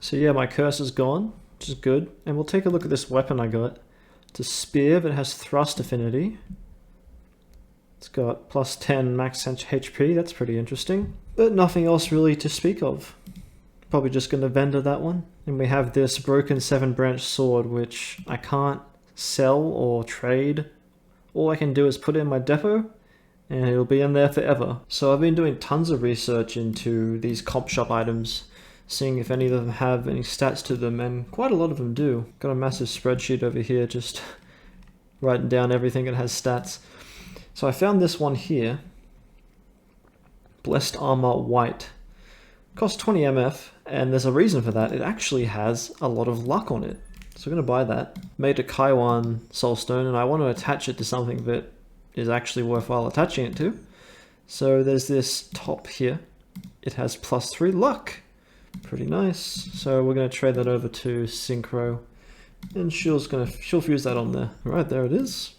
So yeah, my curse is gone, which is good. And we'll take a look at this weapon I got. It's a spear that has thrust affinity. It's got plus 10 max HP, that's pretty interesting. But nothing else really to speak of. Probably just going to vendor that one. And we have this broken 7-branch sword, which I can't sell or trade. All I can do is put it in my depot, and it'll be in there forever. So I've been doing tons of research into these comp shop items, seeing if any of them have any stats to them, and quite a lot of them do. Got a massive spreadsheet over here just writing down everything that has stats. So I found this one here, Blessed Armor White. Costs 20 MF, and there's a reason for that. It actually has a lot of luck on it. So I'm going to buy that. Made a Kaiwan Soulstone, and I want to attach it to something that is actually worthwhile attaching it to. So there's this top here. It has plus 3 luck. Pretty nice. So we're going to trade that over to Synchro, and she'll fuse that on there. Right, there it is.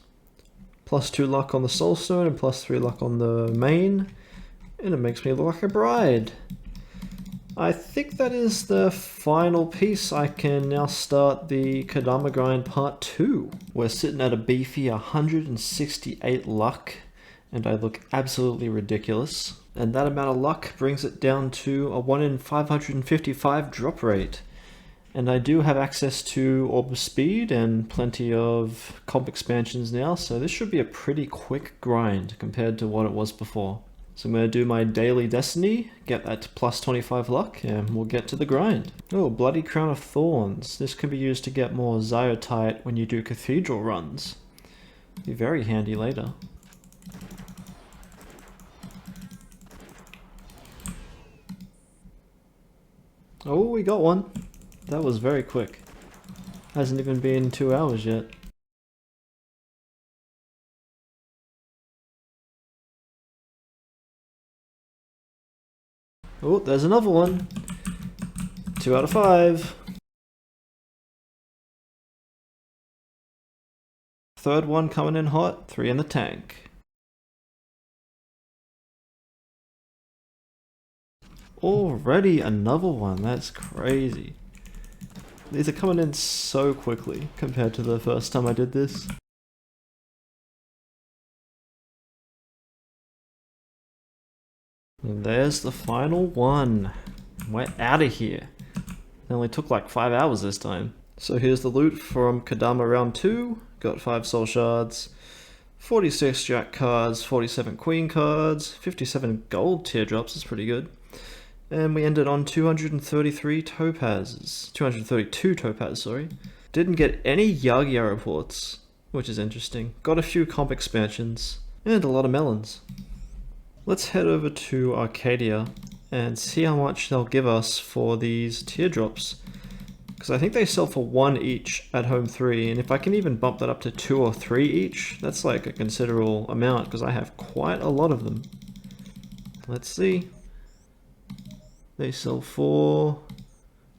Plus 2 luck on the Soulstone and plus 3 luck on the main, and it makes me look like a bride. I think that is the final piece. I can now start the Kodama grind part 2. We're sitting at a beefy 168 luck, and I look absolutely ridiculous. And that amount of luck brings it down to a 1 in 555 drop rate. And I do have access to Orb Speed and plenty of comp expansions now, so this should be a pretty quick grind compared to what it was before. So I'm going to do my daily destiny, get that to plus 25 luck, and we'll get to the grind. Oh, Bloody Crown of Thorns. This can be used to get more Zyotite when you do cathedral runs. Be very handy later. Oh, we got one. That was very quick. Hasn't even been 2 hours yet. Oh, there's another one. 2 out of 5. Third one coming in hot, 3 in the tank. Already another one, that's crazy. These are coming in so quickly compared to the first time I did this. And there's the final one. We're out of here. It only took like 5 hours this time. So here's the loot from Kodama round 2. Got 5 soul shards, 46 jack cards, 47 queen cards, 57 gold teardrops, that's pretty good. And we ended on 233 topazes. 232 topazes, sorry. Didn't get any Yagia reports, which is interesting. Got a few comp expansions, and a lot of melons. Let's head over to Arcadia and see how much they'll give us for these teardrops. Because I think they sell for 1 each at home 3, and if I can even bump that up to 2 or 3 each, that's like a considerable amount because I have quite a lot of them. Let's see. They sell for,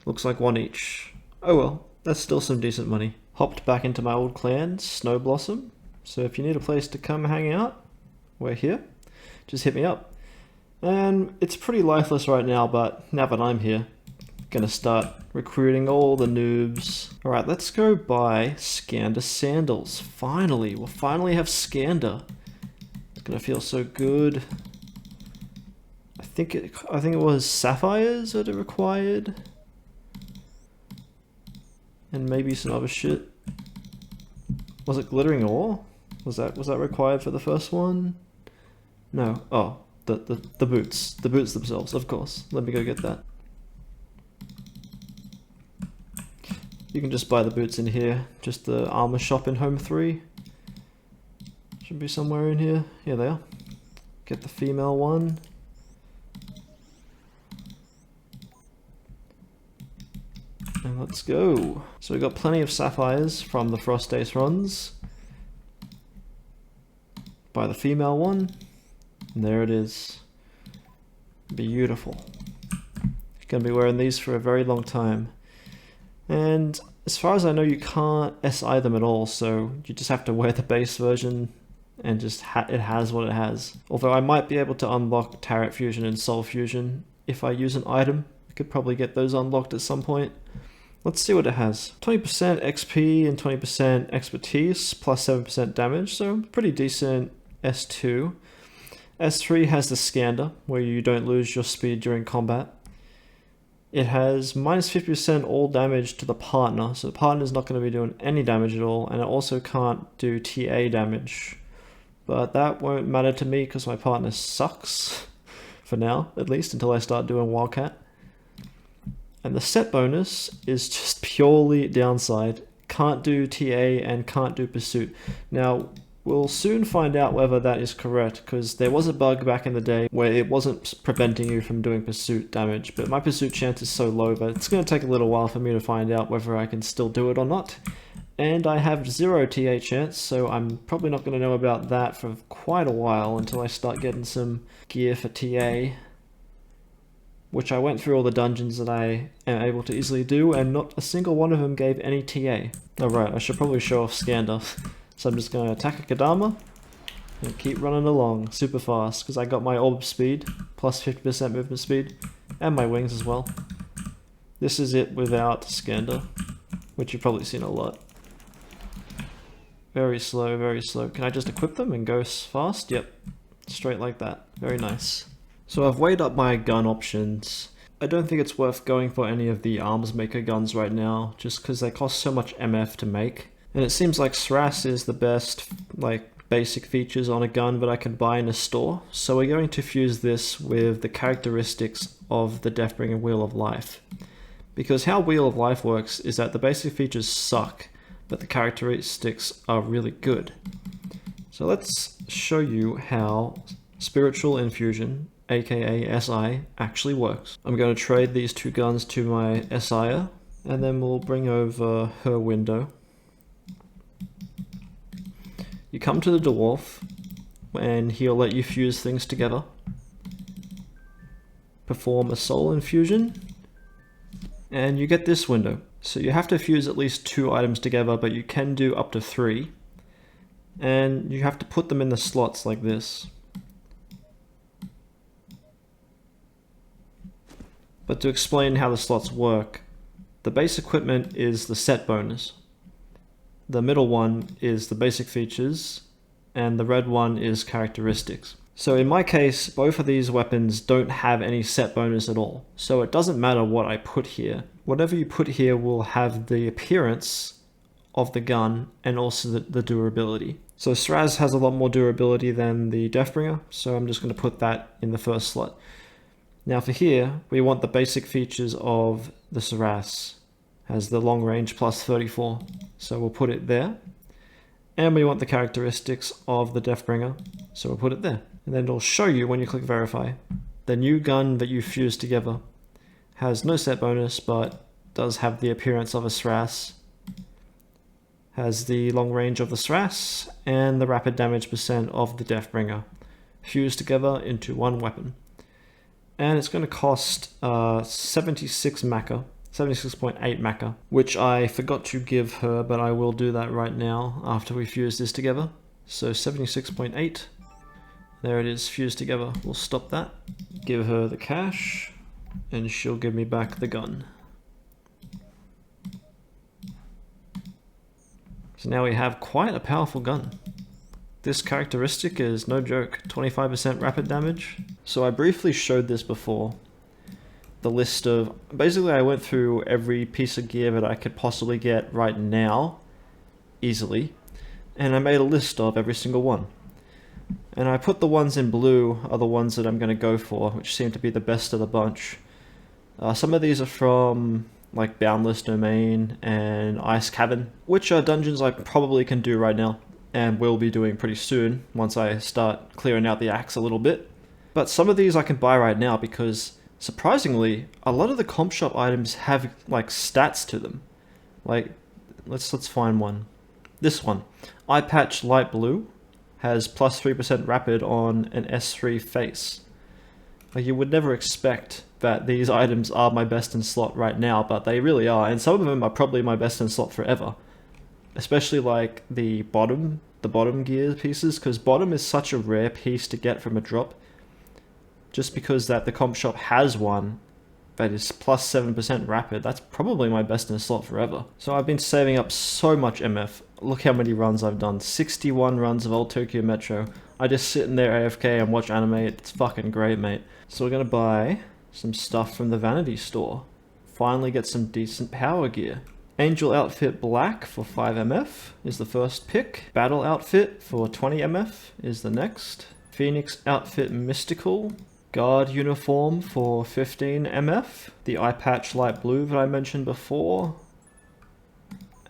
looks like 1 each. Oh well, that's still some decent money. Hopped back into my old clan, Snow Blossom. So if you need a place to come hang out, we're here. Just hit me up. And it's pretty lifeless right now, but now that I'm here, gonna start recruiting all the noobs. Alright, let's go buy Skander sandals. Finally, we'll finally have Skander. It's gonna feel so good. I think it was sapphires that it required, and maybe some other shit. Was it glittering ore? Was that required for the first one? No. Oh, the boots. The boots themselves, of course. Let me go get that. You can just buy the boots in here. Just the armor shop in home 3. Should be somewhere in here. Here they are. Get the female one. And let's go. So we got plenty of sapphires from the Frost Ace runs. Buy the female one. And there it is. Beautiful. Gonna be wearing these for a very long time. And as far as I know, you can't SI them at all, so you just have to wear the base version and just it has what it has. Although I might be able to unlock Tarot Fusion and Soul Fusion if I use an item, Could probably get those unlocked at some point. Let's see what it has. 20% XP and 20% expertise plus 7% damage, so pretty decent S2. S3 has the scander, where you don't lose your speed during combat. It has minus 50% all damage to the partner, so the partner's not going to be doing any damage at all, and it also can't do TA damage. But that won't matter to me because my partner sucks, for now, at least, until I start doing Wildcat. And the set bonus is just purely downside. Can't do TA and can't do pursuit. Now, we'll soon find out whether that is correct, because there was a bug back in the day where it wasn't preventing you from doing pursuit damage, but my pursuit chance is so low that it's going to take a little while for me to find out whether I can still do it or not. And I have 0 TA chance, so I'm probably not going to know about that for quite a while until I start getting some gear for TA. Which I went through all the dungeons that I am able to easily do, and not a single one of them gave any TA. Alright, I should probably show off Scander. So I'm just going to attack a Kadama and keep running along super fast, because I got my orb speed, plus 50% movement speed, and my wings as well. This is it without Scander, which you've probably seen a lot. Very slow, very slow. Can I just equip them and go fast? Yep, straight like that. Very nice. So I've weighed up my gun options. I don't think it's worth going for any of the arms maker guns right now, just because they cost so much MF to make. And it seems like SRAS is the best, like, basic features on a gun that I can buy in a store. So we're going to fuse this with the characteristics of the Deathbringer Wheel of Life. Because how Wheel of Life works is that the basic features suck, but the characteristics are really good. So let's show you how Spiritual Infusion, aka SI, actually works. I'm going to trade these two guns to my SIer, and then we'll bring over her window. You come to the dwarf, and he'll let you fuse things together. Perform a soul infusion, and you get this window. So you have to fuse at least 2 items together, but you can do up to 3. And you have to put them in the slots like this. But to explain how the slots work, the base equipment is the set bonus. The middle one is the basic features, and the red one is characteristics. So in my case, both of these weapons don't have any set bonus at all. So it doesn't matter what I put here. Whatever you put here will have the appearance of the gun and also the durability. So SRAS has a lot more durability than the Deathbringer, so I'm just going to put that in the first slot. Now for here, we want the basic features of the SRAS. Has the long range plus 34, so we'll put it there. And we want the characteristics of the Deathbringer, so we'll put it there. And then it'll show you when you click verify. The new gun that you fused together has no set bonus, but does have the appearance of a SRAS. Has the long range of the SRAS, and the rapid damage % of the Deathbringer. Fused together into one weapon. And it's going to cost 76 Maka. 76.8 Maka, which I forgot to give her, but I will do that right now after we fuse this together. So 76.8, there it is, fused together. We'll stop that, give her the cash, and she'll give me back the gun. So now we have quite a powerful gun. This characteristic is no joke, 25% rapid damage. So I briefly showed this before. The list of, basically I went through every piece of gear that I could possibly get right now, easily, and I made a list of every single one. And I put the ones in blue are the ones that I'm going to go for, which seem to be the best of the bunch. Some of these are from like Boundless Domain and Ice Cavern, which are dungeons I probably can do right now, and will be doing pretty soon once I start clearing out the axe a little bit. But some of these I can buy right now because surprisingly, a lot of the comp shop items have like stats to them. Like, let's find one. This one, Eye Patch Light Blue, has plus 3% rapid on an S3 face. Like, you would never expect that these items are my best in slot right now, but they really are, and some of them are probably my best in slot forever. Especially like the bottom gear pieces, because bottom is such a rare piece to get from a drop. Just because that the comp shop has one That is plus 7% rapid. That's probably my best in a slot forever. So I've been saving up so much MF. Look how many runs I've done. 61 runs of Old Tokyo Metro. I just sit in there AFK and watch anime. It's fucking great, mate. So we're gonna buy some stuff from the vanity store. Finally get some decent power gear. Angel Outfit Black for 5 MF is the first pick. Battle Outfit for 20 MF is the next. Phoenix Outfit Mystical. Guard Uniform for 15 MF. The Eye Patch Light Blue that I mentioned before.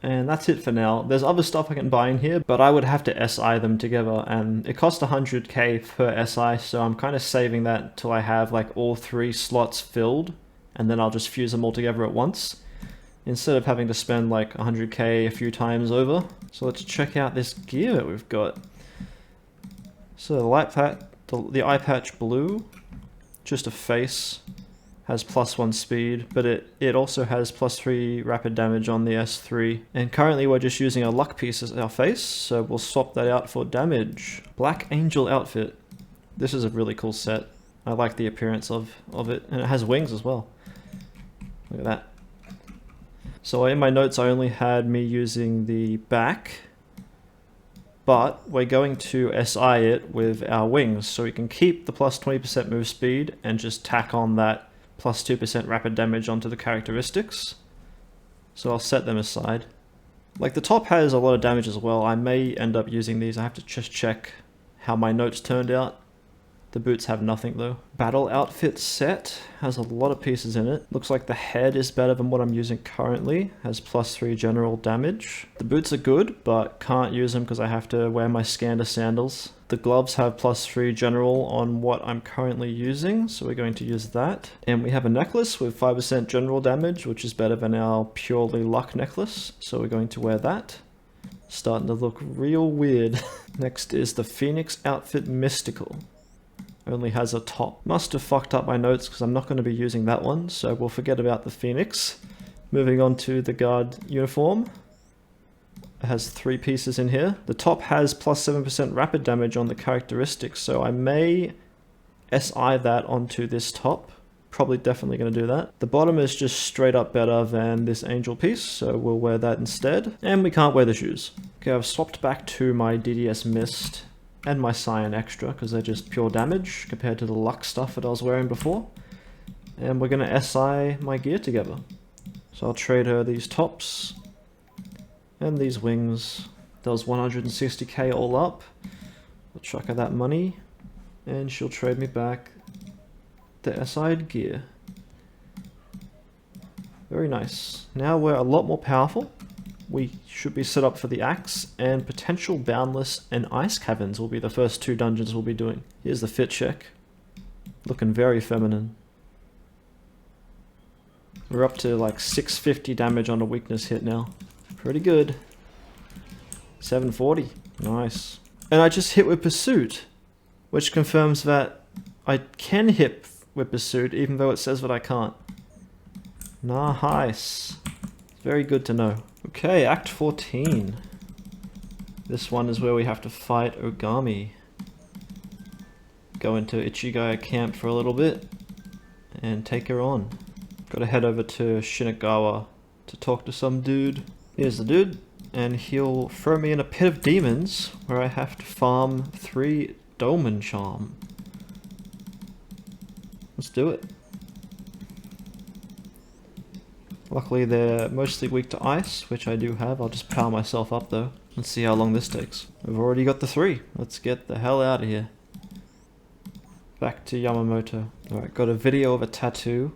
And that's it for now. There's other stuff I can buy in here, but I would have to SI them together, and it costs 100k per SI, so I'm kind of saving that till I have like all 3 slots filled, and then I'll just fuse them all together at once, instead of having to spend like 100k a few times over. So let's check out this gear that we've got. So the Eye Patch Blue, just a face, has +1 speed, but it also has +3 rapid damage on the S3. And currently we're just using a luck piece as our face, so we'll swap that out for damage. Black Angel Outfit. This is a really cool set. I like the appearance of it, and it has wings as well. Look at that. So in my notes I only had me using the back, but we're going to SI it with our wings, so we can keep the +20% move speed and just tack on that +2% rapid damage onto the characteristics. So I'll set them aside. Like, the top has a lot of damage as well. I may end up using these. I have to just check how my notes turned out. The boots have nothing though. Battle Outfit set has a lot of pieces in it. Looks like the head is better than what I'm using currently. Has +3 general damage. The boots are good, but can't use them because I have to wear my Skander sandals. The gloves have +3 general on what I'm currently using, so we're going to use that. And we have a necklace with 5% general damage, which is better than our purely luck necklace, so we're going to wear that. Starting to look real weird. Next is the Phoenix Outfit Mystical. Only has a top. Must have fucked up my notes because I'm not going to be using that one, so we'll forget about the Phoenix. Moving on to the guard uniform. It has 3 pieces in here. The top has +7% rapid damage on the characteristics, so I may SI that onto this top. Probably definitely going to do that. The bottom is just straight up better than this angel piece, so we'll wear that instead. And we can't wear the shoes. Okay, I've swapped back to my DDS Mist and my Cyan Extra, because they're just pure damage compared to the luck stuff that I was wearing before. And we're going to SI my gear together. So I'll trade her these tops and these wings. That was 160k all up. I'll chuck her that money, and she'll trade me back the SI'd gear. Very nice. Now we're a lot more powerful. We should be set up for the axe, and potential boundless and ice caverns will be the first 2 dungeons we'll be doing. Here's the fit check. Looking very feminine. We're up to like 650 damage on a weakness hit now. Pretty good. 740. Nice. And I just hit with Pursuit, which confirms that I can hit with Pursuit even though it says that I can't. Nice. Very good to know. Okay, Act 14. This one is where we have to fight Ogami. Go into Ichigaya camp for a little bit and take her on. Gotta head over to Shinagawa to talk to some dude. Here's the dude, and he'll throw me in a pit of demons where I have to farm 3 Dolmen Charm. Let's do it. Luckily they're mostly weak to ice, which I do have. I'll just power myself up though. Let's see how long this takes. We've already got the 3. Let's get the hell out of here. Back to Yamamoto. Alright, got a video of a tattoo.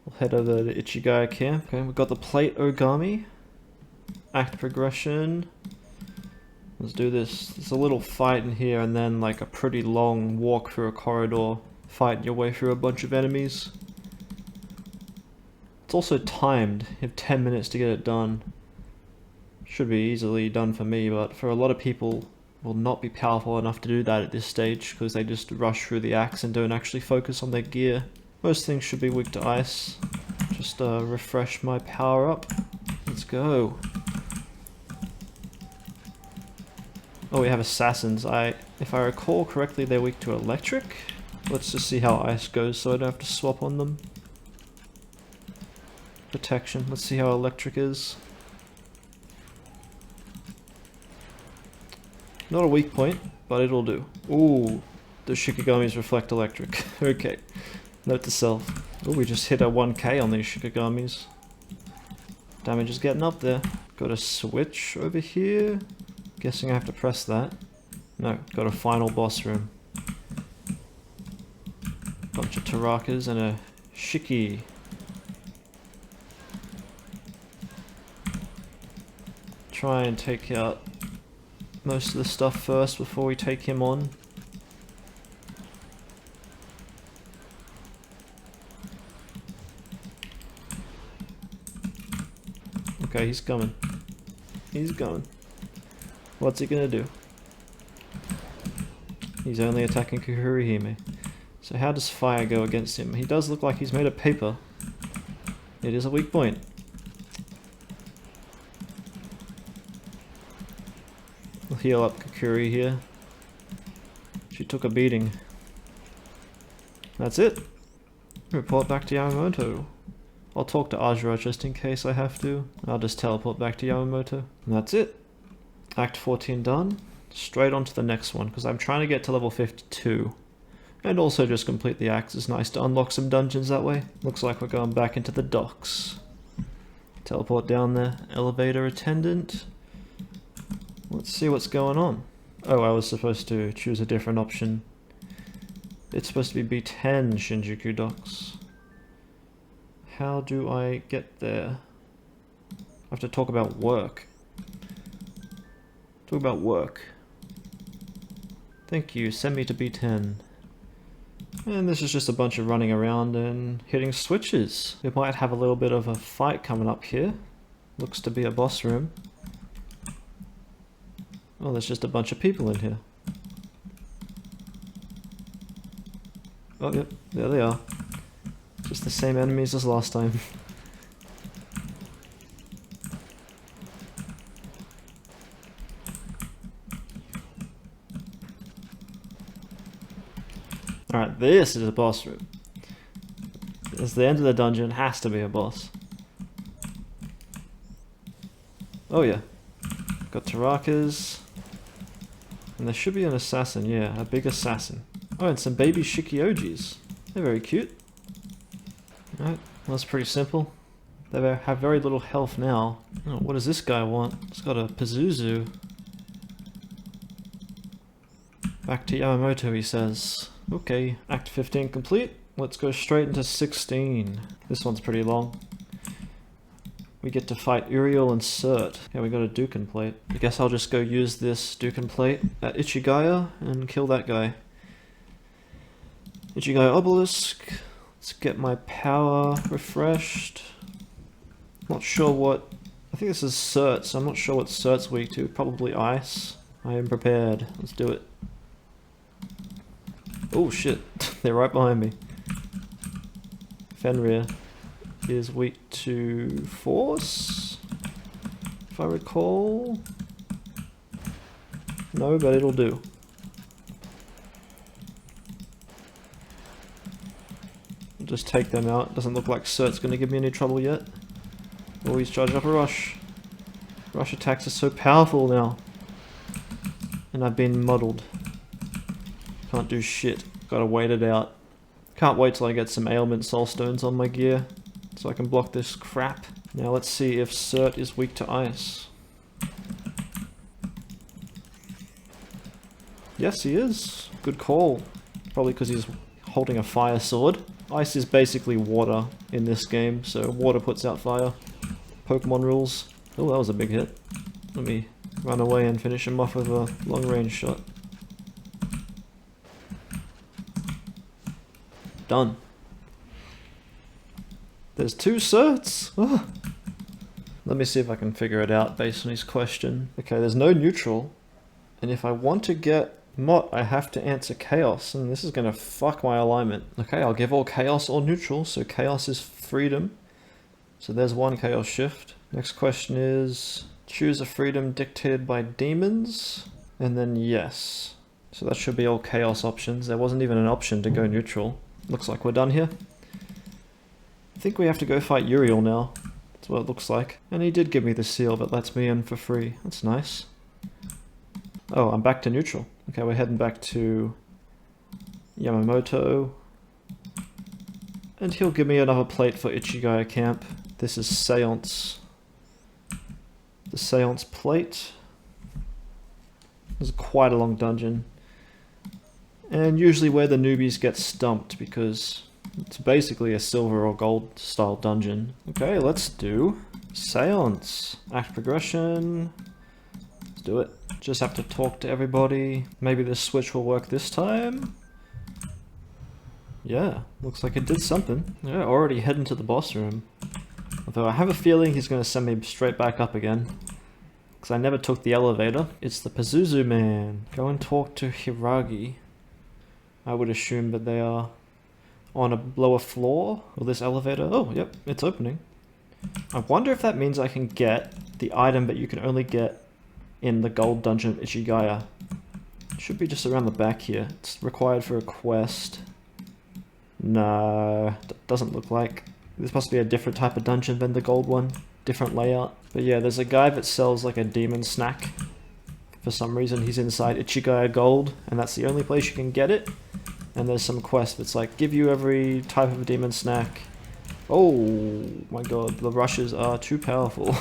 We'll head over to Ichigaya camp. Okay, we've got the plate Ogami. Act progression. Let's do this. There's a little fight in here and then like a pretty long walk through a corridor. Fighting your way through a bunch of enemies. It's also timed. You have 10 minutes to get it done. Should be easily done for me, but for a lot of people will not be powerful enough to do that at this stage because they just rush through the axe and don't actually focus on their gear. Most things should be weak to ice. Just refresh my power up. Let's go. Oh, we have assassins. If I recall correctly, they're weak to electric. Let's just see how ice goes so I don't have to swap on them. protection. Let's see how electric is. Not a weak point, but it'll do. Ooh, the Shikigami's reflect electric. Okay, note to self. Ooh, we just hit a 1k on these Shikigamis. Damage is getting up there. Got a switch over here. Guessing I have to press that. No, got a final boss room. Bunch of Tarakas and a Shiki. Try and take out most of the stuff first before we take him on. Okay, he's coming. He's coming. What's he gonna do? He's only attacking Kukurihime. So how does fire go against him? He does look like he's made of paper. It is a weak point. We'll heal up Kukuri here. She took a beating. That's it. Report back to Yamamoto. I'll talk to Ajura just in case I have to. I'll just teleport back to Yamamoto. And that's it. Act 14 done. Straight on to the next one, because I'm trying to get to level 52. And also just complete the acts. It's nice to unlock some dungeons that way. Looks like we're going back into the docks. Teleport down there. Elevator attendant. Let's see what's going on. Oh, I was supposed to choose a different option. It's supposed to be B10 Shinjuku docks. How do I get there? I have to talk about work. Talk about work. Thank you, send me to B10. And this is just a bunch of running around and hitting switches. We might have a little bit of a fight coming up here. Looks to be a boss room. Oh, there's just a bunch of people in here. Oh, yep, there they are. Just the same enemies as last time. Alright, this is a boss room. It's the end of the dungeon, has to be a boss. Oh yeah. Got Tarakas. And there should be an assassin, yeah, a big assassin. Oh, and some baby Shikiojis. They're very cute. Alright, well, that's pretty simple. They have very little health now. Oh, what does this guy want? He's got a Pazuzu. Back to Yamamoto, he says. Okay, Act 15 complete. Let's go straight into 16. This one's pretty long. We get to fight Uriel and Cert. Yeah, we got a Duken plate. I guess I'll just go use this Duken plate at Ichigaya and kill that guy. Ichigaya Obelisk. Let's get my power refreshed. Not sure what... I think this is Cert, so I'm not sure what Cert's weak to. Probably ice. I am prepared. Let's do it. Oh shit, they're right behind me. Fenrir is weak to force, if I recall. No, but it'll do. I'll just take them out. Doesn't look like Cert's going to give me any trouble yet. Oh, he's charged up a rush. Rush attacks are so powerful now. And I've been muddled. Can't do shit. Gotta wait it out. Can't wait till I get some ailment soul stones on my gear, so I can block this crap. Now let's see if Cert is weak to ice. Yes, he is. Good call. Probably because he's holding a fire sword. Ice is basically water in this game, so water puts out fire. Pokemon rules. Oh, that was a big hit. Let me run away and finish him off with a long range shot. Done. There's two certs? Oh. Let me see if I can figure it out based on his question. Okay, there's no neutral. And if I want to get Mott, I have to answer chaos. And this is going to fuck my alignment. Okay, I'll give all chaos or neutral. So chaos is freedom. So there's one chaos shift. Next question is, choose a freedom dictated by demons. And then yes. So that should be all chaos options. There wasn't even an option to go neutral. Looks like we're done here. I think we have to go fight Uriel now. That's what it looks like. And he did give me the seal that lets me in for free. That's nice. Oh, I'm back to neutral. Okay, we're heading back to Yamamoto. And he'll give me another plate for Ichigaya camp. This is Seance. The Seance plate. This is quite a long dungeon. And usually where the newbies get stumped because it's basically a silver or gold style dungeon. Okay, let's do Seance. Act progression. Let's do it. Just have to talk to everybody. Maybe this switch will work this time. Yeah, looks like it did something. Yeah, already heading to the boss room. Although I have a feeling he's going to send me straight back up again. Because I never took the elevator. It's the Pazuzu man. Go and talk to Hiragi. I would assume that they are on a lower floor. Will this elevator... Oh, yep, it's opening. I wonder if that means I can get the item that you can only get in the gold dungeon of Ichigaya. It should be just around the back here. It's required for a quest. No, doesn't look like. This must be a different type of dungeon than the gold one. Different layout. But yeah, there's a guy that sells like a demon snack. For some reason he's inside Ichigaya Gold, and that's the only place you can get it. And there's some quest that's like, give you every type of demon snack. Oh my god, the rushes are too powerful.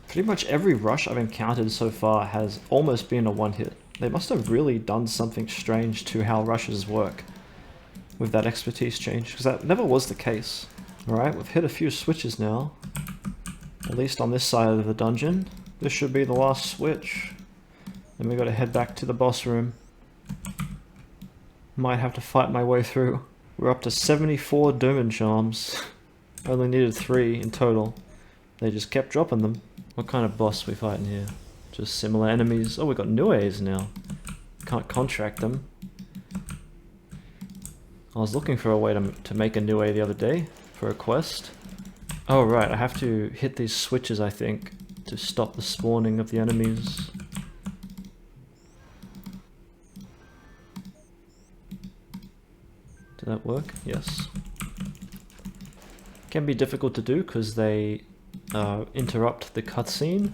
Pretty much every rush I've encountered so far has almost been a one-hit. They must have really done something strange to how rushes work with that expertise change, because that never was the case. Alright, we've hit a few switches now. At least on this side of the dungeon. This should be the last switch. Then we gotta head back to the boss room. Might have to fight my way through. We're up to 74 Doman Charms. Only needed 3 in total. They just kept dropping them. What kind of boss are we fighting here? Just similar enemies. Oh, we got Nues now. Can't contract them. I was looking for a way to make a Nue the other day for a quest. Oh right, I have to hit these switches I think to stop the spawning of the enemies. Did that work? Yes. Can be difficult to do because they interrupt the cutscene.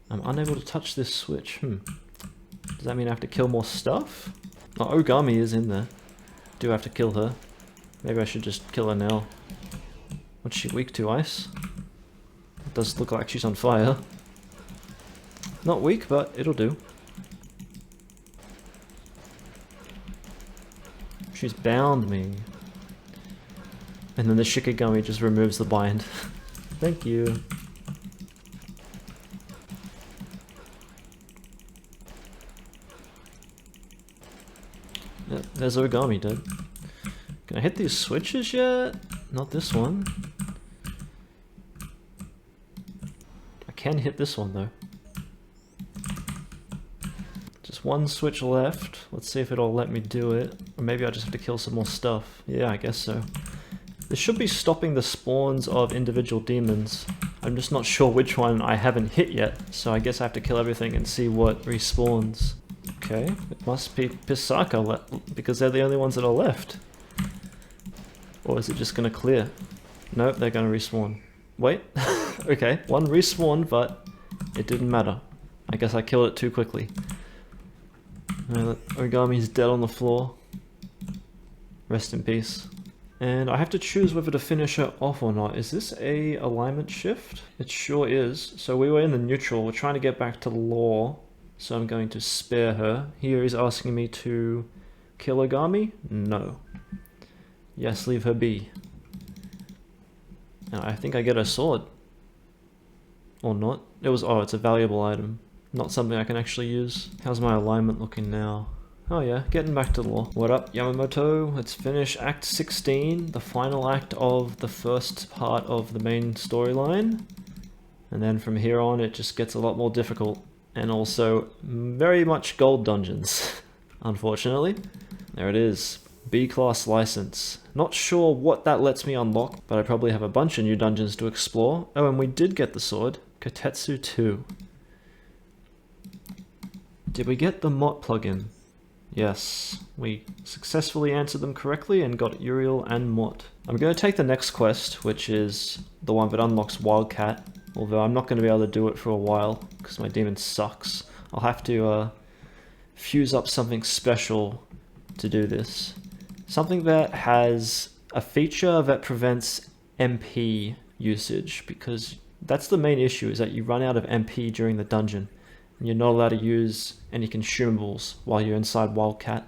I'm unable to touch this switch. Does that mean I have to kill more stuff? Oh, Ogami is in there. Do have to kill her. Maybe I should just kill her now. What's she weak to? Ice? It does look like she's on fire. Not weak, but it'll do. She's bound me. And then the Shikigami just removes the bind. Thank you. Yeah, there's Ogami dead. Can I hit these switches yet? Not this one. I can hit this one though. Just one switch left. Let's see if it'll let me do it. Or maybe I just have to kill some more stuff. Yeah, I guess so. This should be stopping the spawns of individual demons. I'm just not sure which one I haven't hit yet, so I guess I have to kill everything and see what respawns. Okay, it must be Pisaka because they're the only ones that are left. Or is it just gonna clear? Nope, they're gonna respawn. Wait, okay, one respawned, but it didn't matter. I guess I killed it too quickly. Ogami's dead on the floor. Rest in peace. And I have to choose whether to finish her off or not. Is this a alignment shift? It sure is. So we were in the neutral. We're trying to get back to law. So I'm going to spare her. Here he's asking me to kill Ogami? No. Yes, leave her be. Now, I think I get a sword. Or not. It was, oh, it's a valuable item. Not something I can actually use. How's my alignment looking now? Oh yeah, getting back to law. What up, Yamamoto? Let's finish Act 16, the final act of the first part of the main storyline. And then from here on it just gets a lot more difficult. And also very much gold dungeons, unfortunately. There it is. B-class license. Not sure what that lets me unlock, but I probably have a bunch of new dungeons to explore. Oh, and we did get the sword. Kotetsu 2. Did we get the Mott plugin? Yes, we successfully answered them correctly and got Uriel and Mott. I'm going to take the next quest, which is the one that unlocks Wildcat, although I'm not going to be able to do it for a while because my demon sucks. I'll have to fuse up something special to do this. Something that has a feature that prevents MP usage, because that's the main issue, is that you run out of MP during the dungeon and you're not allowed to use any consumables while you're inside Wildcat.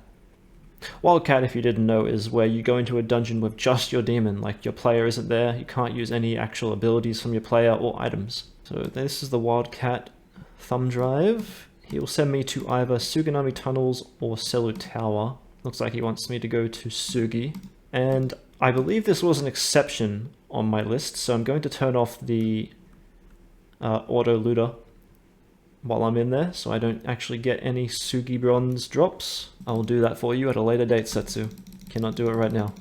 Wildcat, if you didn't know, is where you go into a dungeon with just your demon, like your player isn't there, you can't use any actual abilities from your player or items. So this is the Wildcat thumb drive. He will send me to either Suganami Tunnels or Selu Tower. Looks like he wants me to go to Sugi. And I believe this was an exception on my list, so I'm going to turn off the autolooter while I'm in there, so I don't actually get any Sugi bronze drops. I will do that for you at a later date, Setsu. Cannot do it right now.